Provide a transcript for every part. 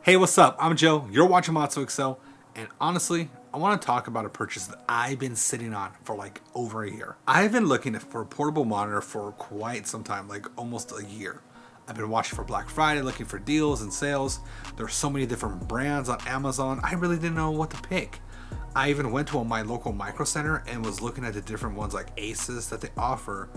Hey, what's up? I'm Joe. You're watching Matsu Excel, and honestly, I want to talk about a purchase that I've been sitting on for like over a year. I've been looking for a portable monitor for quite some time, like almost a year. I've been watching for Black Friday, looking for deals and sales. There's so many different brands on Amazon. I really didn't know what to pick. I even went to my local micro center and was looking at the different ones like Aces that they offer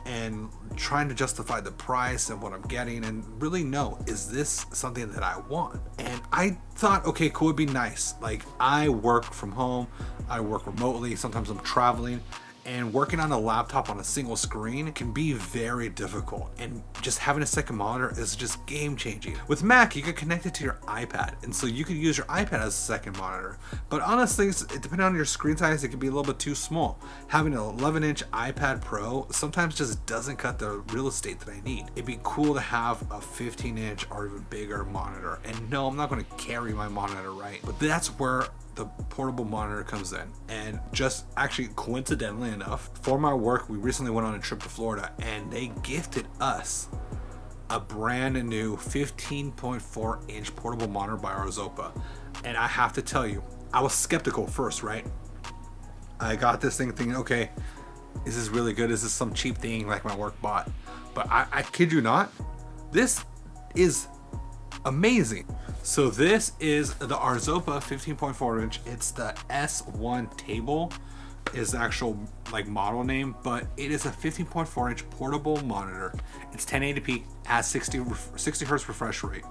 and trying to justify the price and what I'm getting and really know, is this something that I want? And I thought, okay, cool, it'd be nice. Like, I work from home, I work remotely, sometimes I'm traveling, and working on a laptop on a single screen can be very difficult, and just having a second monitor is just game changing. With Mac, you can connect it to your iPad, and so you could use your iPad as a second monitor, but honestly, depending on your screen size, it can be a little bit too small. Having an 11-inch iPad Pro sometimes just doesn't cut the real estate that I need. It'd be cool to have a 15-inch or even bigger monitor, and no, I'm not going to carry my monitor, right? But that's where the portable monitor comes in. And just actually coincidentally enough, for my work, we recently went on a trip to Florida and they gifted us a brand new 15.4 inch portable monitor by Arzopa. And I have to tell you, I was skeptical first, right? I got this thing thinking, okay, is this really good? Is this some cheap thing like my work bought? But I kid you not, this is amazing. So this is the Arzopa 15.4 inch. It's the S1 table is the actual like model name, but it is a 15.4 inch portable monitor. It's 1080p, has 60 hertz refresh rate.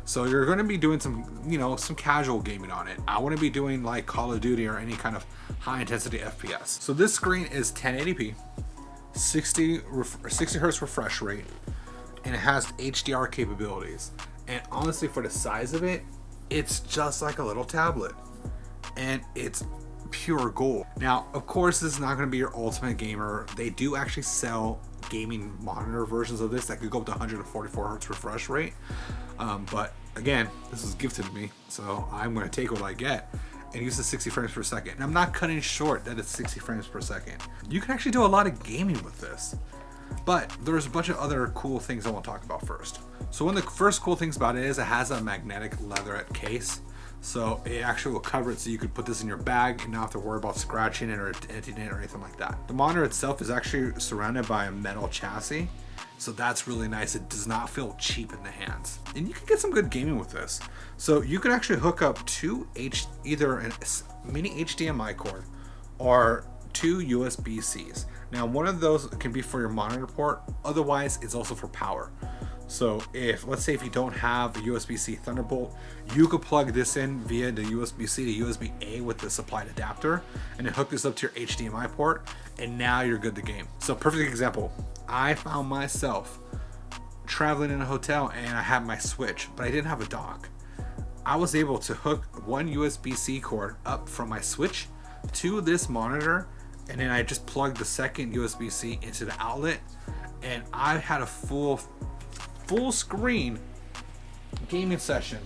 So you're going to be doing some casual gaming on it. I want to be doing like Call of Duty or any kind of high intensity FPS. So this screen is 1080p, 60 hertz refresh rate, and it has HDR capabilities. And honestly, for the size of it, it's just like a little tablet. And it's pure gold. Now, of course, this is not going to be your ultimate gamer. They do actually sell gaming monitor versions of this that could go up to 144 hertz refresh rate. But again, this was gifted to me, so I'm going to take what I get and use the 60 frames per second. And I'm not cutting short that it's 60 frames per second. You can actually do a lot of gaming with this. But there's a bunch of other cool things I want to talk about first. So one of the first cool things about it is it has a magnetic leatherette case. So it actually will cover it so you could put this in your bag and not have to worry about scratching it or denting it or anything like that. The monitor itself is actually surrounded by a metal chassis. So that's really nice. It does not feel cheap in the hands. And you can get some good gaming with this. So you can actually hook up either a mini HDMI cord or two USB-Cs. Now, one of those can be for your monitor port. Otherwise, it's also for power. So let's say if you don't have a USB-C Thunderbolt, you could plug this in via the USB-C to USB-A with the supplied adapter and then hook this up to your HDMI port, and now you're good to game. So perfect example, I found myself traveling in a hotel and I had my Switch, but I didn't have a dock. I was able to hook one USB-C cord up from my Switch to this monitor, and then I just plugged the second USB-C into the outlet, and I had a full screen gaming session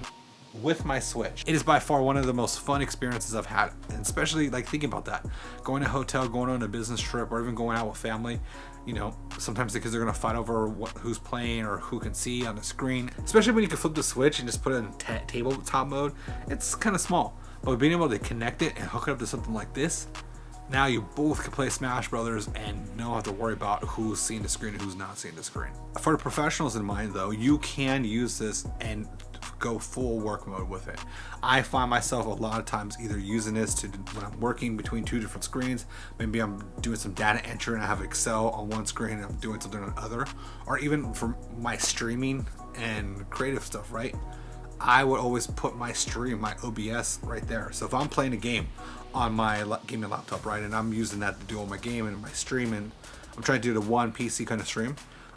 with my Switch. It is by far one of the most fun experiences I've had, and especially like thinking about that, going to a hotel, going on a business trip, or even going out with family. You know, sometimes the kids are gonna fight over who's playing or who can see on the screen, especially when you can flip the Switch and just put it in tabletop mode. It's kind of small, but being able to connect it and hook it up to something like this, now you both can play Smash Brothers and don't have to worry about who's seeing the screen and who's not seeing the screen. For the professionals in mind though, you can use this and go full work mode with it. I find myself a lot of times either using this when I'm working between two different screens. Maybe I'm doing some data entry and I have Excel on one screen and I'm doing something on the other, or even for my streaming and creative stuff, right? I would always put my OBS right there. So if I'm playing a game on my gaming laptop, right, and I'm using that to do all my game and my stream, and I'm trying to do the one PC kind of stream,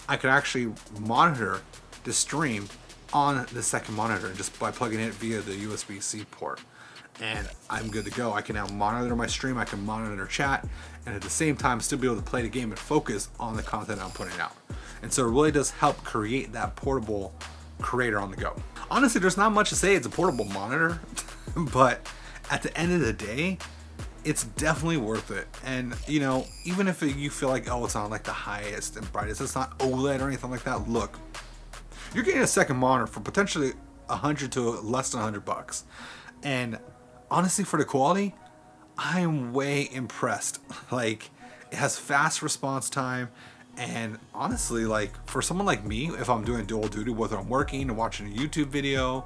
I could actually monitor the stream on the second monitor just by plugging it via the USB-C port. And I'm good to go. I can now monitor my stream, I can monitor chat, and at the same time still be able to play the game and focus on the content I'm putting out. And so it really does help create that portable creator on the go. Honestly, there's not much to say. It's a portable monitor, but at the end of the day, it's definitely worth it. And you know, even if you feel like, oh, it's not like the highest and brightest, it's not OLED or anything like that, look, you're getting a second monitor for potentially 100 to less than $100. And honestly, for the quality, I'm way impressed. Like, it has fast response time. And honestly, like, for someone like me, if I'm doing dual duty, whether I'm working and watching a YouTube video,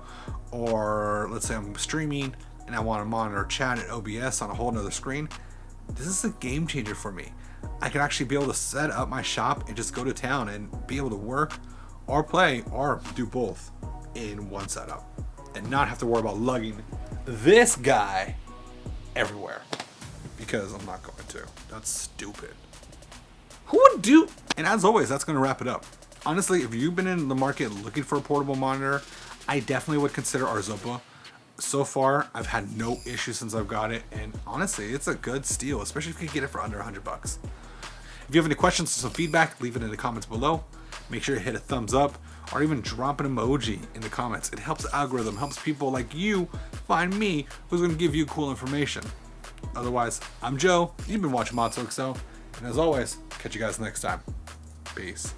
or let's say I'm streaming and I want to monitor chat and OBS on a whole nother screen, this is a game changer for me. I can actually be able to set up my shop and just go to town and be able to work or play or do both in one setup and not have to worry about lugging this guy everywhere, because I'm not going to. That's stupid. Who would do? And as always, that's going to wrap it up. Honestly, if you've been in the market looking for a portable monitor, I definitely would consider Arzopa. So far, I've had no issues since I've got it, and honestly, it's a good steal, especially if you can get it for under $100. If you have any questions or some feedback, leave it in the comments below. Make sure to hit a thumbs up or even drop an emoji in the comments. It helps the algorithm, helps people like you find me who's going to give you cool information. Otherwise, I'm Joe. You've been watching Mods So Excel. And as always, catch you guys next time. Peace.